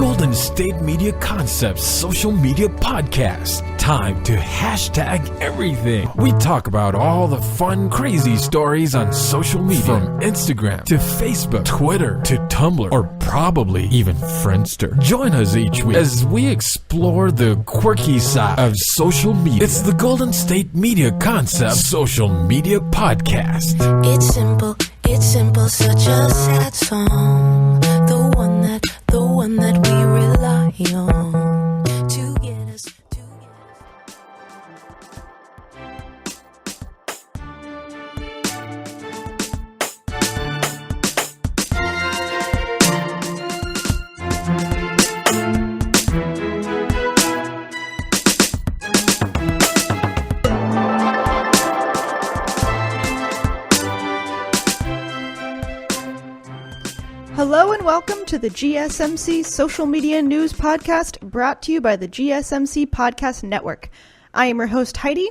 Golden State Media Concepts social media podcast. Time to hashtag everything. We talk about all the fun, crazy stories on social media. From Instagram to Facebook, Twitter to Tumblr, or probably even Friendster. Join us each week as we explore the quirky side of social media. It's the Golden State Media Concepts social media podcast. It's simple, such a sad song. The one that we rely on to get us. Hello and welcome to the GSMC Social Media News Podcast, brought to you by the GSMC Podcast Network. I am your host, Heidi,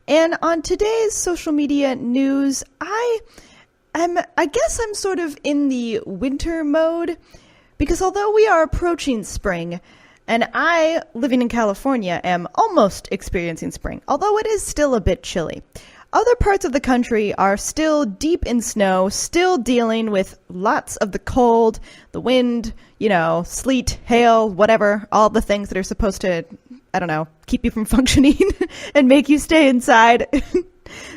and on today's social media news, I guess I'm sort of in the winter mode, because although we are approaching spring, and I, living in California, am almost experiencing spring, although it is still a bit chilly. Other parts of the country are still deep in snow, still dealing with lots of the cold, the wind, sleet, hail, whatever, all the things that are supposed to, keep you from functioning and make you stay inside.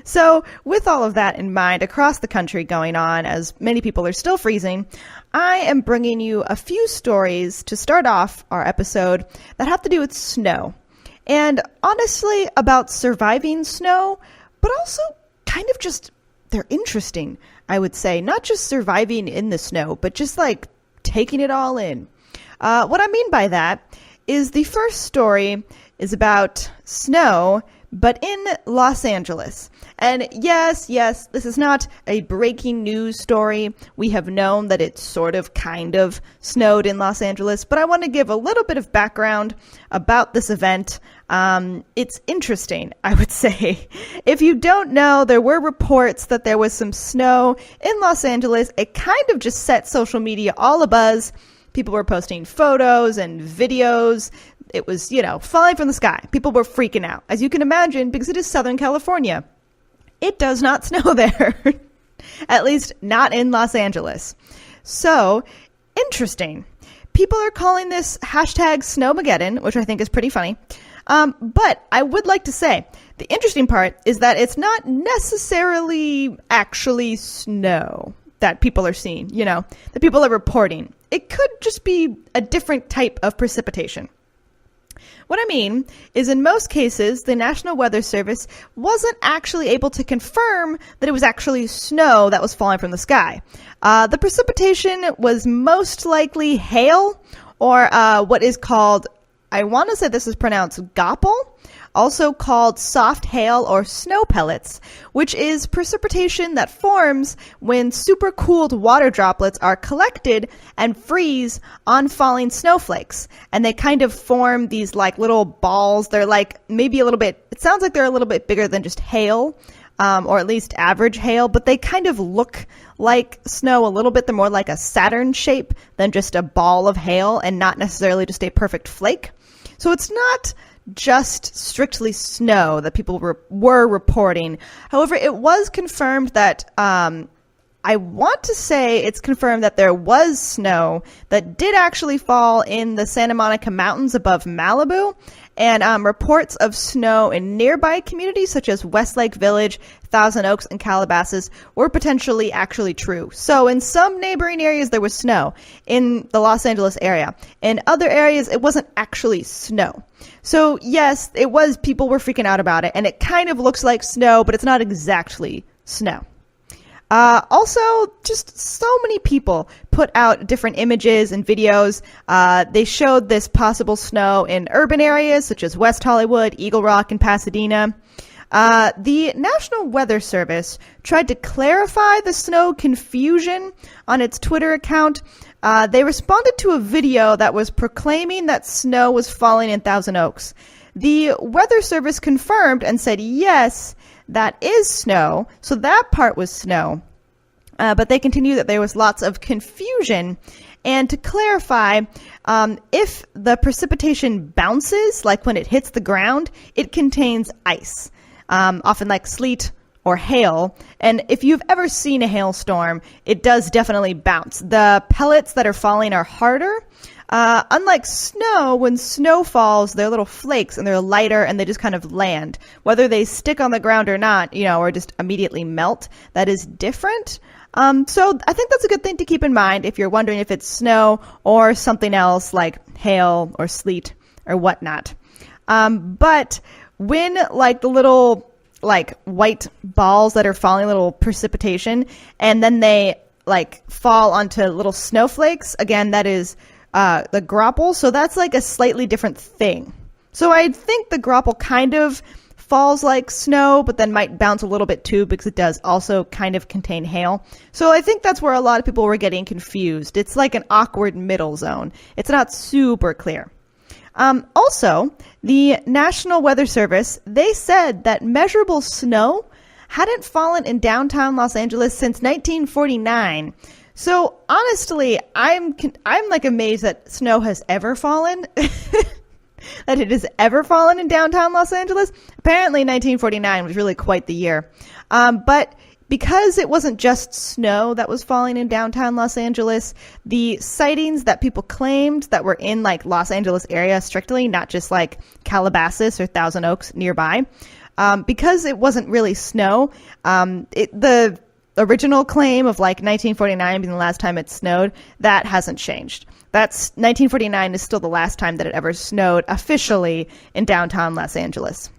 So with all of that in mind, across the country going on, as many people are still freezing, I am bringing you a few stories to start off our episode that have to do with snow. And honestly, about surviving snow, but also kind of just, they're interesting, I would say. Not just surviving in the snow, but just like taking it all in. What I mean by that is the first story is about snow, but in Los Angeles. And yes, this is not a breaking news story. We have known that it sort of kind of snowed in Los Angeles, but I want to give a little bit of background about this event. It's interesting, I would say. If you don't know, there were reports that there was some snow in Los Angeles. It kind of just set social media all abuzz. People were posting photos and videos. It was, falling from the sky. People were freaking out, as you can imagine, because it is Southern California. It does not snow there, at least not in Los Angeles. So, interesting. People are calling this hashtag Snowmageddon, which I think is pretty funny. But I would like to say, the interesting part is that it's not necessarily actually snow that people are seeing, that people are reporting. It could just be a different type of precipitation. What I mean is, in most cases, the National Weather Service wasn't actually able to confirm that it was actually snow that was falling from the sky. The precipitation was most likely hail, or what is called, I want to say this is pronounced gopal, also called soft hail or snow pellets, which is precipitation that forms when supercooled water droplets are collected and freeze on falling snowflakes. And they kind of form these like little balls. They're like maybe a little bit, it sounds like they're a little bit bigger than just hail, or at least average hail, but they kind of look like snow a little bit. They're more like a Saturn shape than just a ball of hail, and not necessarily just a perfect flake. So it's not just strictly snow that people were reporting. However, it was confirmed that, I want to say it's confirmed that there was snow that did actually fall in the Santa Monica Mountains above Malibu, and reports of snow in nearby communities such as Westlake Village, Thousand Oaks, and Calabasas were potentially actually true. So in some neighboring areas there was snow in the Los Angeles area. In other areas it wasn't actually snow. So yes, it was, people were freaking out about it, and it kind of looks like snow, but it's not exactly snow. Also, just so many people put out different images and videos. They showed this possible snow in urban areas such as West Hollywood, Eagle Rock, and Pasadena. The National Weather Service tried to clarify the snow confusion on its Twitter account. They responded to a video that was proclaiming that snow was falling in Thousand Oaks. The Weather Service confirmed and said, yes, that is snow. So that part was snow. But they continued that there was lots of confusion. And to clarify, if the precipitation bounces, like when it hits the ground, it contains ice, often like sleet or hail. And if you've ever seen a hailstorm, it does definitely bounce. The pellets that are falling are harder. Unlike snow, when snow falls, they're little flakes and they're lighter and they just kind of land. Whether they stick on the ground or not, or just immediately melt, that is different. So I think that's a good thing to keep in mind if you're wondering if it's snow or something else like hail or sleet or whatnot. But when like the little like white balls that are falling, little precipitation, and then they like fall onto little snowflakes, again, that is the grapple. So that's like a slightly different thing. So I think the grapple kind of falls like snow, but then might bounce a little bit too, because it does also kind of contain hail. So I think that's where a lot of people were getting confused. It's like an awkward middle zone. It's not super clear. Also, the National Weather Service, they said that measurable snow hadn't fallen in downtown Los Angeles since 1949. So honestly, I'm like amazed that snow has ever fallen, that it has ever fallen in downtown Los Angeles. Apparently 1949 was really quite the year. But because it wasn't just snow that was falling in downtown Los Angeles, the sightings that people claimed that were in like Los Angeles area strictly, not just like Calabasas or Thousand Oaks nearby, because it wasn't really snow, the original claim of like 1949 being the last time it snowed, that hasn't changed. That's 1949 is still the last time that it ever snowed officially in downtown Los Angeles.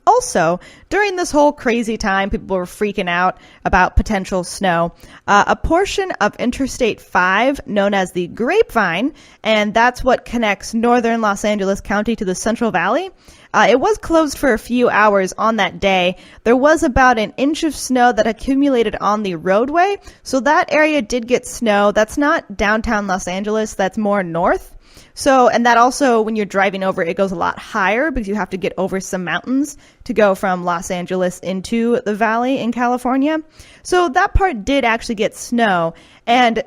Also, during this whole crazy time, people were freaking out about potential snow. A portion of Interstate 5, known as the Grapevine, and that's what connects northern Los Angeles County to the Central Valley, it was closed for a few hours on that day. There was about an inch of snow that accumulated on the roadway, so that area did get snow. That's not downtown Los Angeles, that's more north. So, and that also, when you're driving over, it goes a lot higher because you have to get over some mountains to go from Los Angeles into the valley in California. So that part did actually get snow. And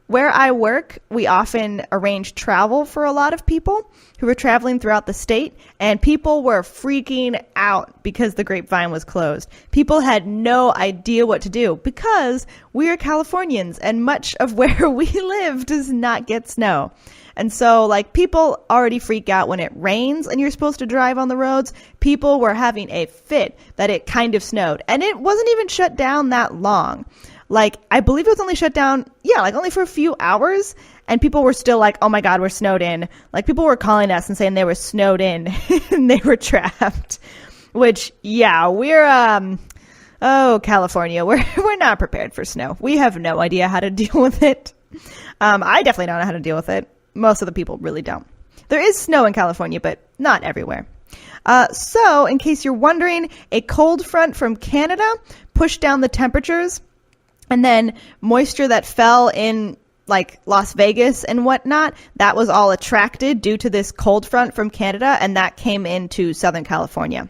where I work, we often arrange travel for a lot of people who were traveling throughout the state, and people were freaking out because the Grapevine was closed. People had no idea what to do because we are Californians and much of where we live does not get snow. And so, like, people already freak out when it rains and you're supposed to drive on the roads. People were having a fit that it kind of snowed. And it wasn't even shut down that long. Like, I believe it was only shut down, like only for a few hours. And people were still like, oh my God, we're snowed in. Like, people were calling us and saying they were snowed in and they were trapped. Which, we're, California, we're not prepared for snow. We have no idea how to deal with it. I definitely don't know how to deal with it. Most of the people really don't. There is snow in California, but not everywhere. So, in case you're wondering, a cold front from Canada pushed down the temperatures, and then moisture that fell in like Las Vegas and whatnot, that was all attracted due to this cold front from Canada, and that came into Southern California.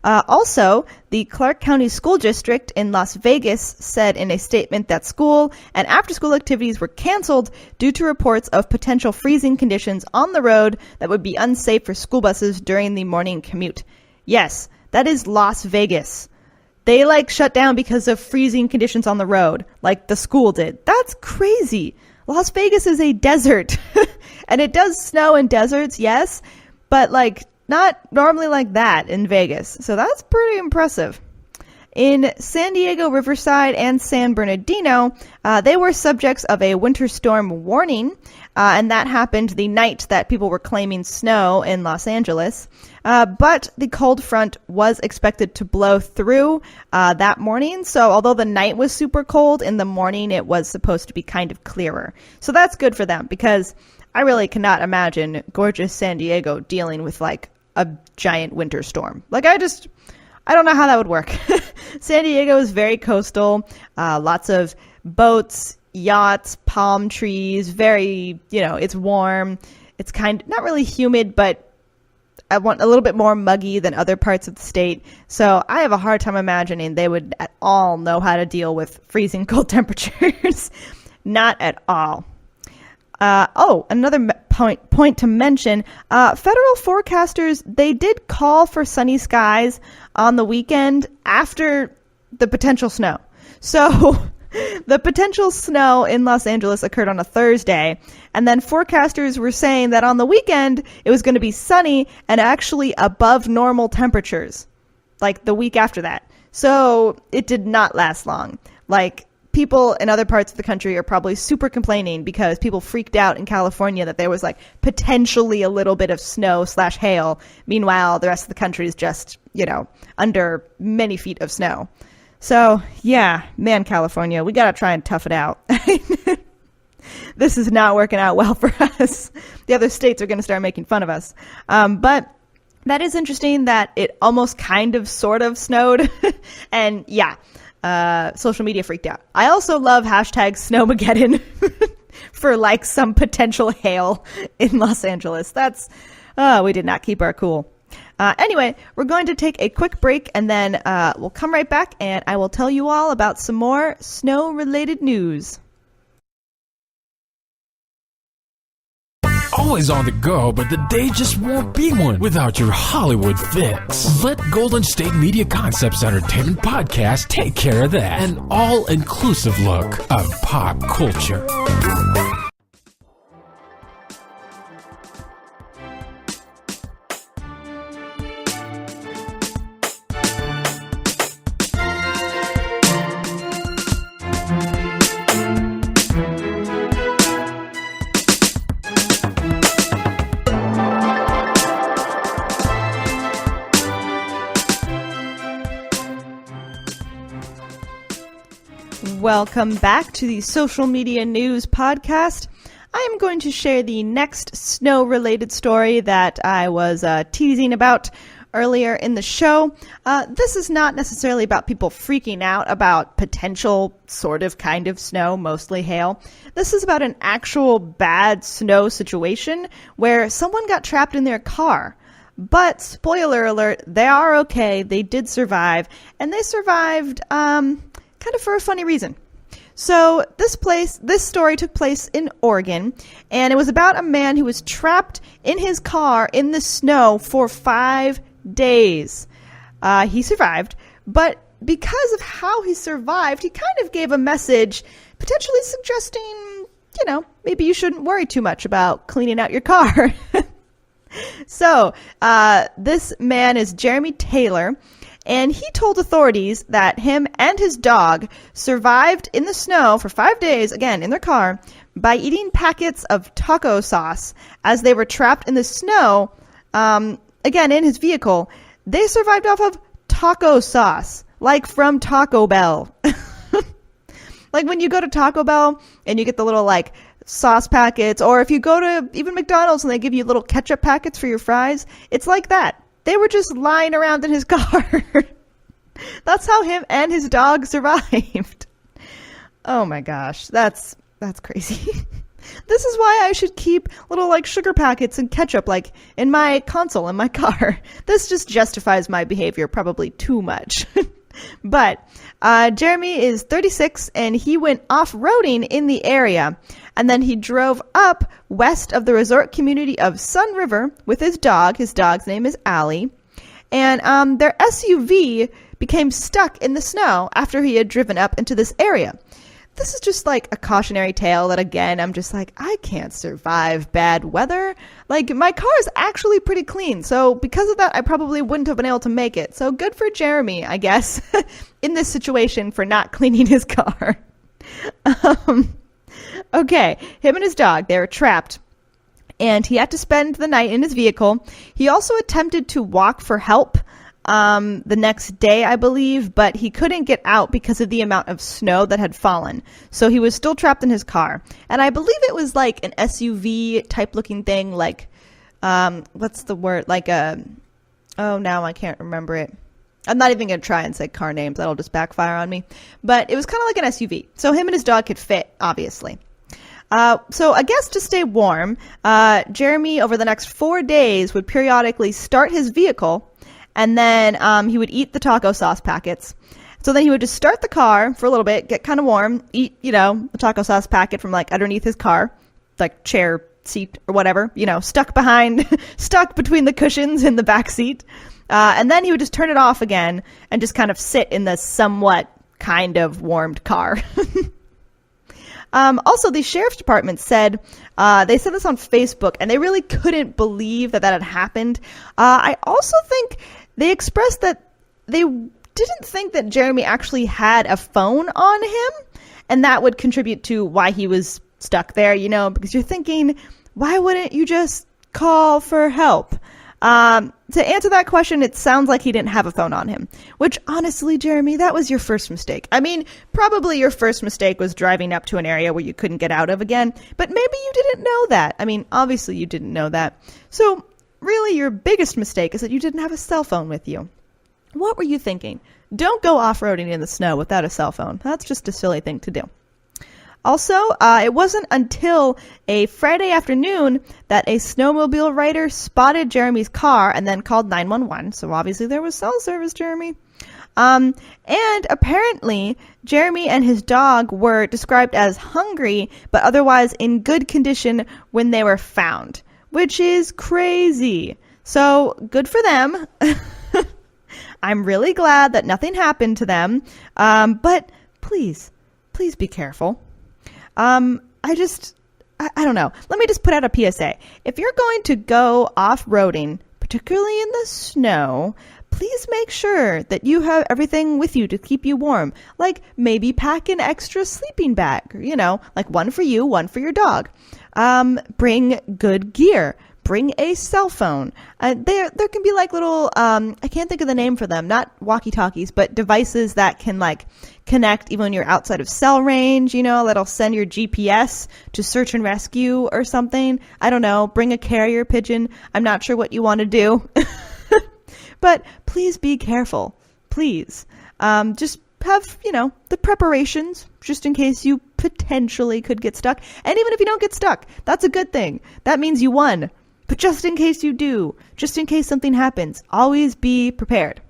Also, the Clark County School District in Las Vegas said in a statement that school and after-school activities were canceled due to reports of potential freezing conditions on the road that would be unsafe for school buses during the morning commute. Yes, that is Las Vegas. They shut down because of freezing conditions on the road, like the school did. That's crazy. Las Vegas is a desert. And it does snow in deserts, yes, but not normally like that in Vegas. So that's pretty impressive. In San Diego, Riverside, and San Bernardino, they were subjects of a winter storm warning, and that happened the night that people were claiming snow in Los Angeles. But the cold front was expected to blow through that morning. So although the night was super cold, in the morning it was supposed to be kind of clearer. So that's good for them, because I really cannot imagine gorgeous San Diego dealing with a giant winter storm. I don't know how that would work. San Diego is very coastal, lots of boats, yachts, palm trees, very, it's warm. It's not really humid, but I want a little bit more muggy than other parts of the state. So I have a hard time imagining they would at all know how to deal with freezing cold temperatures. Not at all. Another point to mention, federal forecasters, they did call for sunny skies on the weekend after the potential snow. So the potential snow in Los Angeles occurred on a Thursday, and then forecasters were saying that on the weekend it was going to be sunny and actually above normal temperatures, like the week after that. So it did not last long. Like, people in other parts of the country are probably super complaining because people freaked out in California that there was like potentially a little bit of snow/hail. Meanwhile, the rest of the country is just, under many feet of snow. So yeah, man, California, we got to try and tough it out. This is not working out well for us. The other states are going to start making fun of us. But that is interesting that it almost kind of sort of snowed. And yeah. Social media freaked out. I also love hashtag Snowmageddon for like some potential hail in Los Angeles. We did not keep our cool. Anyway, we're going to take a quick break and then we'll come right back and I will tell you all about some more snow-related news. Always on the go, but the day just won't be one without your Hollywood fix. Let Golden State Media Concepts Entertainment Podcast take care of that. An all-inclusive look of pop culture. Welcome back to the Social Media News Podcast. I am going to share the next snow-related story that I was teasing about earlier in the show. This is not necessarily about people freaking out about potential sort of kind of snow, mostly hail. This is about an actual bad snow situation where someone got trapped in their car. But, spoiler alert, they are okay. They did survive. And they survived kind of for a funny reason. So this story took place in Oregon, and it was about a man who was trapped in his car in the snow for 5 days. He survived, but because of how he survived, he kind of gave a message potentially suggesting, maybe you shouldn't worry too much about cleaning out your car. So this man is Jeremy Taylor. And he told authorities that him and his dog survived in the snow for 5 days, again, in their car, by eating packets of taco sauce as they were trapped in the snow, again, in his vehicle. They survived off of taco sauce, like from Taco Bell. Like when you go to Taco Bell and you get the little, like, sauce packets, or if you go to even McDonald's and they give you little ketchup packets for your fries, it's like that. They were just lying around in his car. That's how him and his dog survived. Oh my gosh, that's crazy. This is why I should keep little like sugar packets and ketchup like in my console in my car. This just justifies my behavior probably too much. But Jeremy is 36 and he went off-roading in the area. And then he drove up west of the resort community of Sun River with his dog. His dog's name is Allie. And their SUV became stuck in the snow after he had driven up into this area. This is just like a cautionary tale that, again, I'm just like, I can't survive bad weather. Like, my car is actually pretty clean. So because of that, I probably wouldn't have been able to make it. So good for Jeremy, I guess, in this situation for not cleaning his car. Okay, him and his dog, they were trapped, and he had to spend the night in his vehicle. He also attempted to walk for help the next day, I believe, but he couldn't get out because of the amount of snow that had fallen. So he was still trapped in his car. And I believe it was like an SUV type looking thing, like, what's the word? Like now I can't remember it. I'm not even going to try and say car names. That'll just backfire on me. But it was kind of like an SUV. So him and his dog could fit, obviously. So I guess to stay warm, Jeremy, over the next 4 days, would periodically start his vehicle, and then he would eat the taco sauce packets. So then he would just start the car for a little bit, get kind of warm, eat, a taco sauce packet from like underneath his car, like chair seat or whatever, stuck between the cushions in the back seat. And then he would just turn it off again and just kind of sit in the somewhat kind of warmed car. Also, the sheriff's department said, they said this on Facebook, and they really couldn't believe that had happened. I also think they expressed that they didn't think that Jeremy actually had a phone on him, and that would contribute to why he was stuck there, because you're thinking, why wouldn't you just call for help? To answer that question, it sounds like he didn't have a phone on him, which honestly, Jeremy, that was your first mistake. I mean, probably your first mistake was driving up to an area where you couldn't get out of again, but maybe you didn't know that. I mean, obviously you didn't know that. So really your biggest mistake is that you didn't have a cell phone with you. What were you thinking? Don't go off-roading in the snow without a cell phone. That's just a silly thing to do. Also, it wasn't until a Friday afternoon that a snowmobile rider spotted Jeremy's car and then called 911. So obviously there was cell service, Jeremy. And apparently Jeremy and his dog were described as hungry, but otherwise in good condition when they were found, which is crazy. So good for them. I'm really glad that nothing happened to them. But please be careful. I don't know. Let me just put out a PSA. If you're going to go off-roading, particularly in the snow, please make sure that you have everything with you to keep you warm. Like maybe pack an extra sleeping bag, like one for you, one for your dog. Bring good gear. Bring a cell phone. There can be like little, I can't think of the name for them, not walkie-talkies, but devices that can like connect even when you're outside of cell range, that'll send your GPS to search and rescue or something. I don't know. Bring a carrier pigeon. I'm not sure what you want to do. But please be careful. Please. Just have, the preparations just in case you potentially could get stuck. And even if you don't get stuck, that's a good thing. That means you won. But just in case you do, just in case something happens, always be prepared.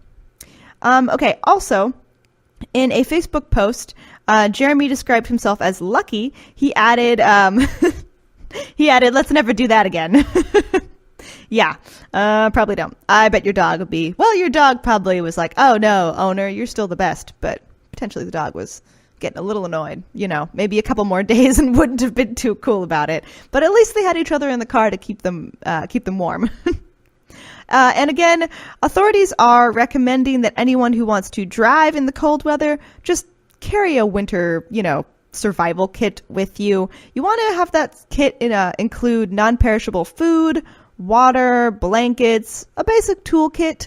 Okay, also, in a Facebook post, Jeremy described himself as lucky. He added, let's never do that again. Yeah, probably don't. I bet your dog would be, your dog probably was like, oh no, owner, you're still the best. But potentially the dog was getting a little annoyed, maybe a couple more days and wouldn't have been too cool about it. But at least they had each other in the car to keep them warm. And again, authorities are recommending that anyone who wants to drive in the cold weather just carry a winter, survival kit with you. You want to have that kit include non-perishable food, water, blankets, a basic toolkit,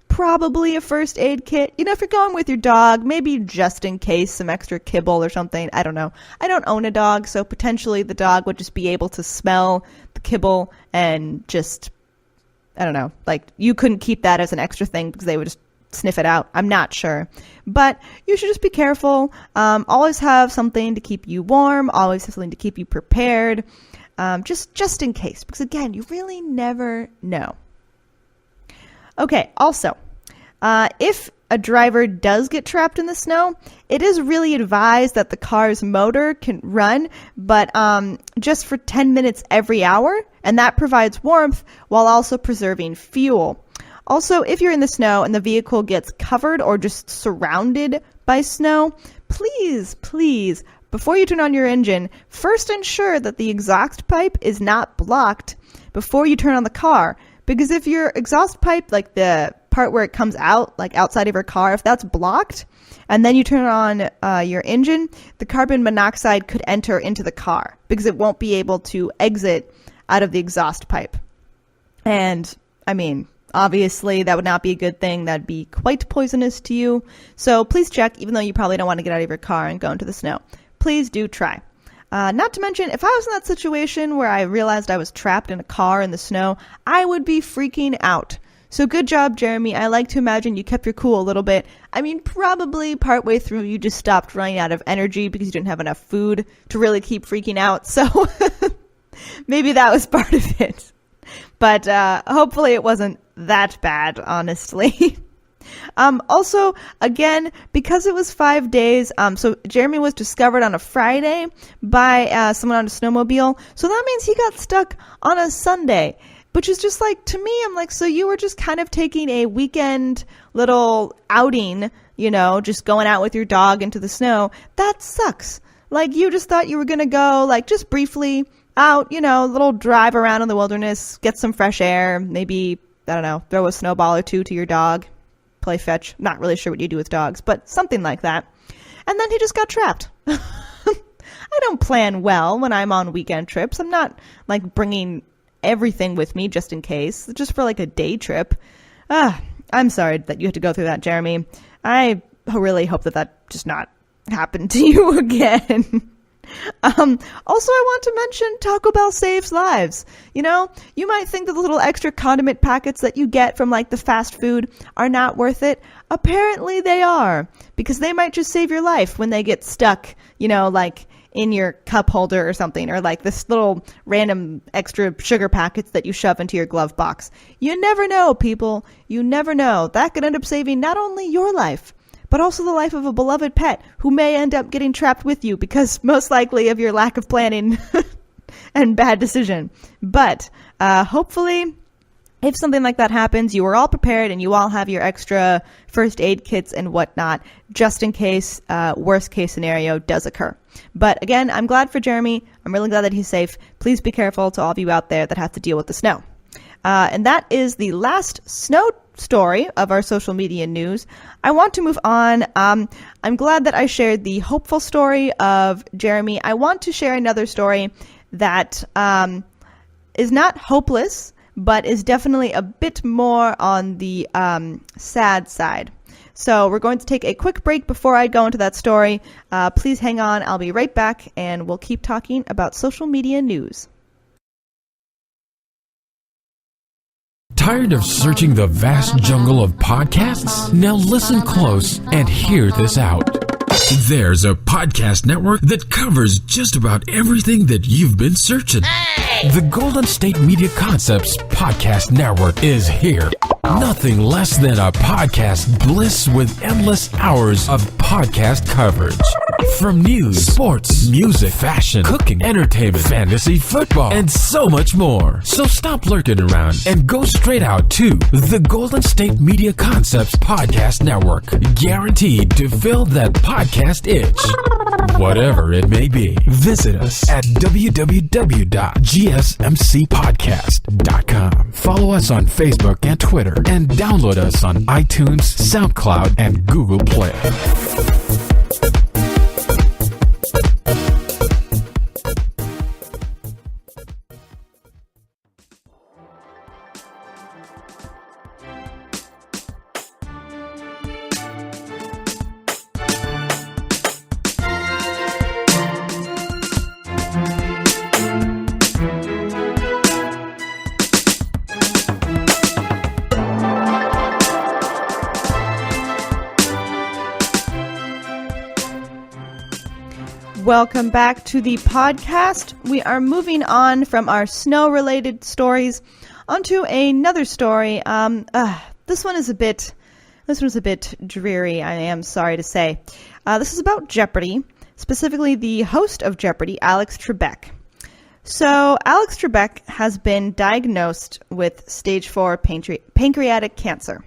probably a first aid kit. If you're going with your dog, maybe just in case some extra kibble or something. I don't know. I don't own a dog, so potentially the dog would just be able to smell the kibble and just, I don't know, like you couldn't keep that as an extra thing because they would just sniff it out. I'm not sure. But you should just be careful. Always have something to keep you warm. Always have something to keep you prepared. Just in case. Because again, you really never know. Okay, also, if a driver does get trapped in the snow, it is really advised that the car's motor can run, but just for 10 minutes every hour, and that provides warmth while also preserving fuel. Also, if you're in the snow and the vehicle gets covered or just surrounded by snow, please, before you turn on your engine, first ensure that the exhaust pipe is not blocked before you turn on the car. Because if your exhaust pipe, like the part where it comes out, like outside of your car, if that's blocked, and then you turn on your engine, the carbon monoxide could enter into the car because it won't be able to exit out of the exhaust pipe. And, I mean, obviously that would not be a good thing. That'd be quite poisonous to you. So please check, even though you probably don't want to get out of your car and go into the snow. Please do try. Not to mention, if I was in that situation where I realized I was trapped in a car in the snow, I would be freaking out. So good job, Jeremy. I like to imagine you kept your cool a little bit. I mean, probably partway through you just stopped running out of energy because you didn't have enough food to really keep freaking out. So maybe that was part of it. But hopefully it wasn't that bad, honestly. Also, again, because it was 5 days, so Jeremy was discovered on a Friday by someone on a snowmobile. So that means he got stuck on a Sunday, which is just like, to me, I'm like, so you were just kind of taking a weekend little outing, just going out with your dog into the snow. That sucks. Like, you just thought you were going to go, like, just briefly out, a little drive around in the wilderness, get some fresh air, maybe, I don't know, throw a snowball or two to your dog, play fetch. Not really sure what you do with dogs, but something like that. And then he just got trapped. I don't plan well when I'm on weekend trips. I'm not, like, bringing everything with me just in case, just for, like, a day trip. I'm sorry that you had to go through that, Jeremy. I really hope that just not happened to you again. Also, I want to mention Taco Bell saves lives. You might think that the little extra condiment packets that you get from like the fast food are not worth it. Apparently they are, because they might just save your life when they get stuck, like in your cup holder or something, or like this little random extra sugar packets that you shove into your glove box. You never know, people. You never know. That could end up saving not only your life, but also the life of a beloved pet who may end up getting trapped with you because most likely of your lack of planning and bad decision. But hopefully, if something like that happens, you are all prepared and you all have your extra first aid kits and whatnot, just in case worst case scenario does occur. But again, I'm glad for Jeremy. I'm really glad that he's safe. Please be careful to all of you out there that have to deal with the snow. And that is the last snow story of our social media news. I want to move on. I'm glad that I shared the hopeful story of Jeremy. I want to share another story that is not hopeless, but is definitely a bit more on the sad side. So we're going to take a quick break before I go into that story. Please hang on. I'll be right back, and we'll keep talking about social media news. Tired of searching the vast jungle of podcasts? Now listen close and hear this out. There's a podcast network that covers just about everything that you've been searching. Hey! The Golden State Media Concepts Podcast Network is here. Nothing less than a podcast bliss with endless hours of podcast coverage. From news, sports, music, fashion, cooking, entertainment, fantasy, football, and so much more. So stop lurking around and go straight out to the Golden State Media Concepts Podcast Network. Guaranteed to fill that podcast itch. Whatever it may be. Visit us at www.gsmcpodcast.com. Follow us on Facebook and Twitter, and download us on iTunes, SoundCloud, and Google Play. Welcome back to the podcast. We are moving on from our snow-related stories onto another story. This one is a bit dreary, I am sorry to say. This is about Jeopardy, specifically the host of Jeopardy, Alex Trabek. So Alex Trabek has been diagnosed with stage 4 pancreatic cancer.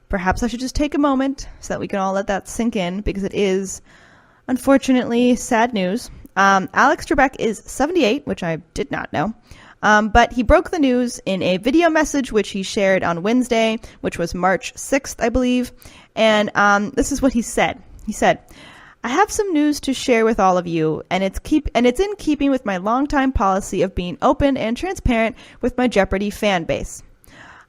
Perhaps I should just take a moment so that we can all let that sink in, because it is unfortunately sad news. Alex Trabek is 78, which I did not know. But he broke the news in a video message which he shared on Wednesday, which was March 6th, I believe. And this is what he said. He said, "I have some news to share with all of you, and it's in keeping with my longtime policy of being open and transparent with my Jeopardy fan base.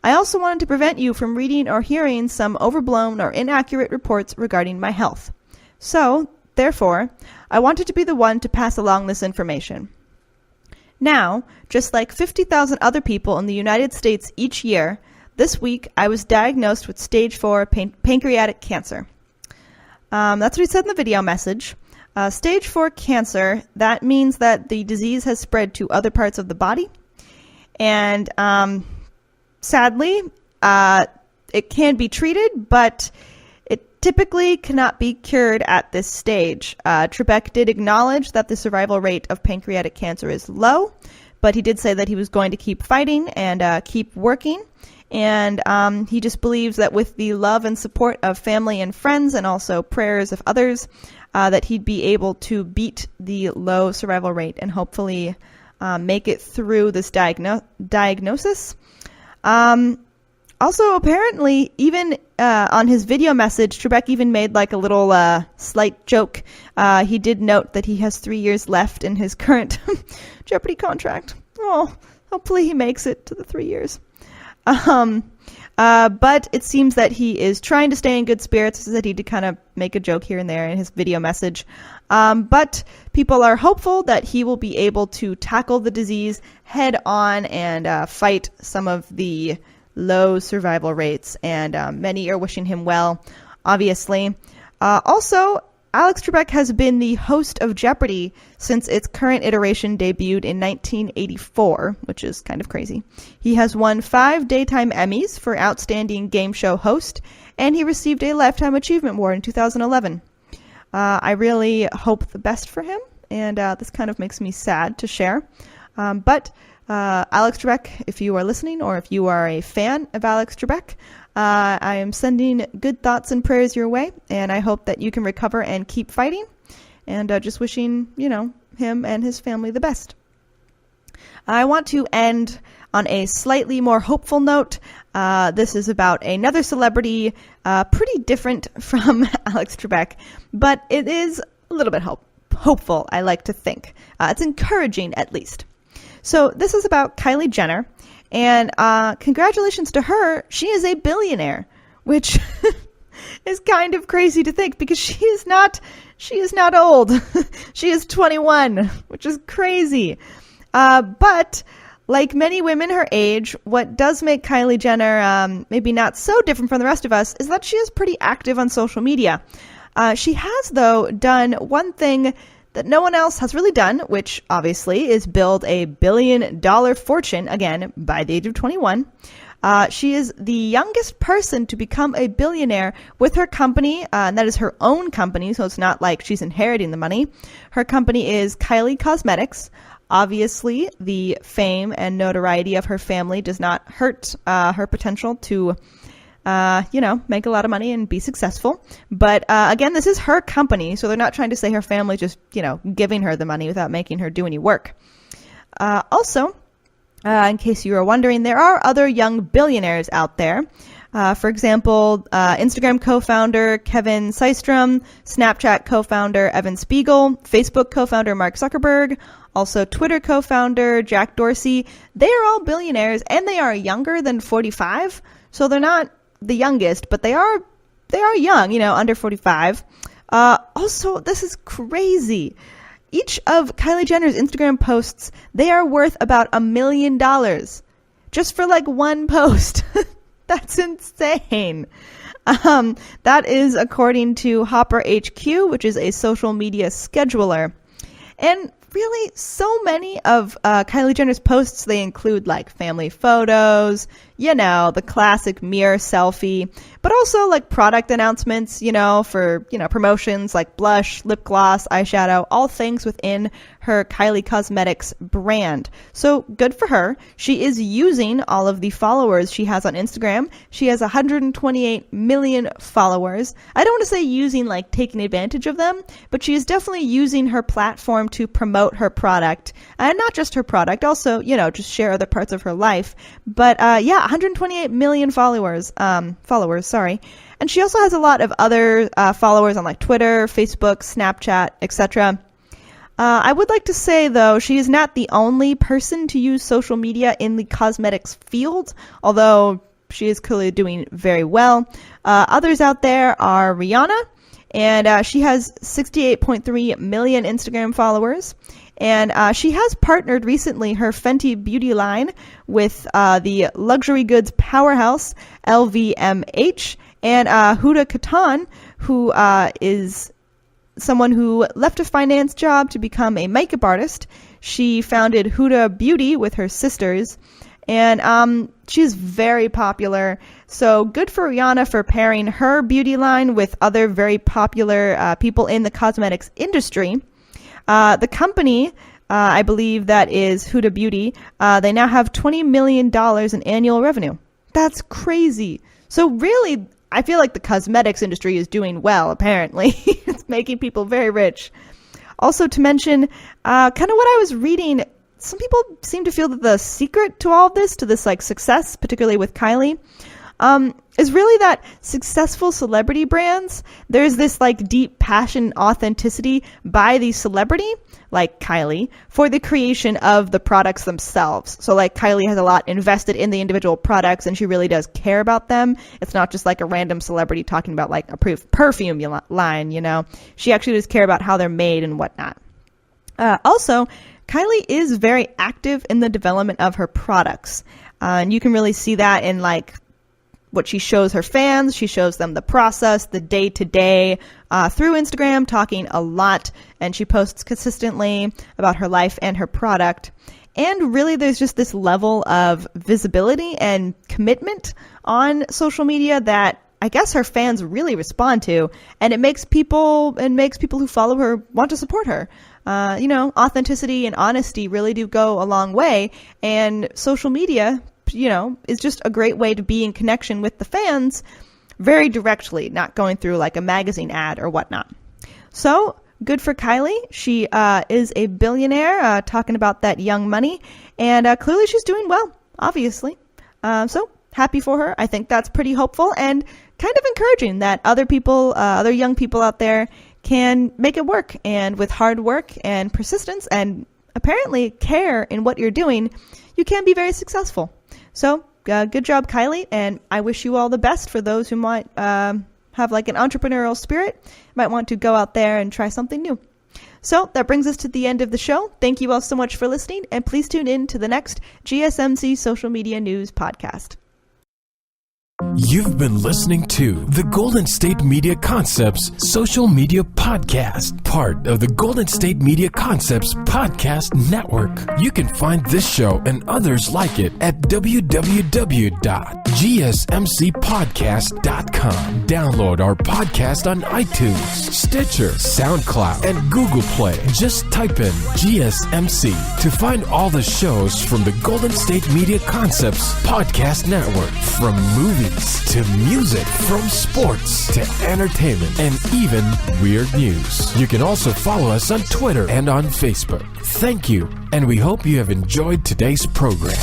I also wanted to prevent you from reading or hearing some overblown or inaccurate reports regarding my health. So, therefore, I wanted to be the one to pass along this information. Now, just like 50,000 other people in the United States each year, this week I was diagnosed with stage 4 pancreatic cancer." That's what he said in the video message. Stage 4 cancer, that means that the disease has spread to other parts of the body. And sadly, it can be treated, but it typically cannot be cured at this stage. Trabek did acknowledge that the survival rate of pancreatic cancer is low, but he did say that he was going to keep fighting and keep working. And he just believes that with the love and support of family and friends and also prayers of others, that he'd be able to beat the low survival rate and hopefully make it through this diagnosis. Also, apparently, even on his video message, Trabek even made like a little slight joke. He did note that he has 3 years left in his current Jeopardy contract. Oh, hopefully he makes it to the 3 years. But it seems that he is trying to stay in good spirits. That he did kind of make a joke here and there in his video message. But people are hopeful that he will be able to tackle the disease head on and fight some of the low survival rates. And many are wishing him well, obviously. Also, Alex Trabek has been the host of Jeopardy since its current iteration debuted in 1984, which is kind of crazy. He has won 5 daytime Emmys for Outstanding Game Show Host, and he received a Lifetime Achievement Award in 2011. I really hope the best for him, and this kind of makes me sad to share. But Alex Trabek, if you are listening or if you are a fan of Alex Trabek, I am sending good thoughts and prayers your way, and I hope that you can recover and keep fighting, and just wishing, him and his family the best. I want to end on a slightly more hopeful note. This is about another celebrity, pretty different from Alex Trabek, but it is a little bit hopeful, I like to think. It's encouraging, at least. So this is about Kylie Jenner. And congratulations to her. She is a billionaire, which is kind of crazy to think because she is not old. She is 21, which is crazy. But like many women her age, what does make Kylie Jenner maybe not so different from the rest of us is that she is pretty active on social media. She has, though, done one thing that no one else has really done, which obviously is build a $1 billion fortune, again, by the age of 21. She is the youngest person to become a billionaire with her company, and that is her own company, so it's not like she's inheriting the money. Her company is Kylie Cosmetics. Obviously, the fame and notoriety of her family does not hurt her potential to make a lot of money and be successful. But again, this is her company, so they're not trying to say her family just, giving her the money without making her do any work. Also, in case you are wondering, there are other young billionaires out there. For example, Instagram co-founder Kevin Systrom, Snapchat co-founder Evan Spiegel, Facebook co-founder Mark Zuckerberg, also Twitter co-founder Jack Dorsey. They are all billionaires, and they are younger than 45, so they're not the youngest, but they are young, under 45. Also, this is crazy. Each of Kylie Jenner's Instagram posts, they are worth about $1 million just for like one post. That's insane. That is according to Hopper HQ, which is a social media scheduler. And really, so many of Kylie Jenner's posts, they include like family photos, the classic mirror selfie, but also like product announcements, for, promotions like blush, lip gloss, eyeshadow, all things within her Kylie Cosmetics brand. So good for her. She is using all of the followers she has on Instagram. She has 128 million followers. I don't want to say using like taking advantage of them, but she is definitely using her platform to promote her product, and not just her product, also, just share other parts of her life. But 128 million followers, And she also has a lot of other followers on like Twitter, Facebook, Snapchat, etc. I would like to say, though, she is not the only person to use social media in the cosmetics field, although she is clearly doing very well. Others out there are Rihanna, and she has 68.3 million Instagram followers. And she has partnered recently her Fenty Beauty line with the luxury goods powerhouse LVMH, and Huda Kattan, who is someone who left a finance job to become a makeup artist. She founded Huda Beauty with her sisters. And She's very popular. So good for Rihanna for pairing her beauty line with other very popular people in the cosmetics industry. The company, I believe that is Huda Beauty, they now have $20 million in annual revenue. That's crazy. So really, I feel like the cosmetics industry is doing well, apparently. It's making people very rich. Also to mention, kind of what I was reading, some people seem to feel that the secret to all of this, to this like success, particularly with Kylie, is really that successful celebrity brands, there's this like deep passion, authenticity by the celebrity, like Kylie, for the creation of the products themselves. So like Kylie has a lot invested in the individual products and she really does care about them. It's not just like a random celebrity talking about like a perfume line, you know. She actually does care about how they're made and whatnot. Also, Kylie is very active in the development of her products. And you can really see that in like what she shows her fans. She shows them the process, the day-to-day through Instagram, talking a lot, and she posts consistently about her life and her product. And really there's just this level of visibility and commitment on social media that I guess her fans really respond to, and it makes people who follow her want to support her. You know, authenticity and honesty really do go a long way, and social media, you know, is just a great way to be in connection with the fans very directly, not going through like a magazine ad or whatnot. So good for Kylie. She is a billionaire, talking about that young money, and clearly she's doing well, obviously. So happy for her. I think that's pretty hopeful and kind of encouraging that other people, other young people out there can make it work. And with hard work and persistence and apparently care in what you're doing, you can be very successful. So good job, Kylie. And I wish you all the best for those who might have like an entrepreneurial spirit, might want to go out there and try something new. So that brings us to the end of the show. Thank you all so much for listening. And please tune in to the next GSMC Social Media News podcast. You've been listening to the Golden State Media Concepts Social Media Podcast, part of the Golden State Media Concepts Podcast Network. You can find this show and others like it at www.gsmcpodcast.com. Download our podcast on iTunes, Stitcher, SoundCloud, and Google Play. Just type in GSMC to find all the shows from the Golden State Media Concepts Podcast Network, from movies to music, from sports to entertainment, and even weird news. You can also follow us on Twitter and on Facebook. Thank you, and we hope you have enjoyed today's program.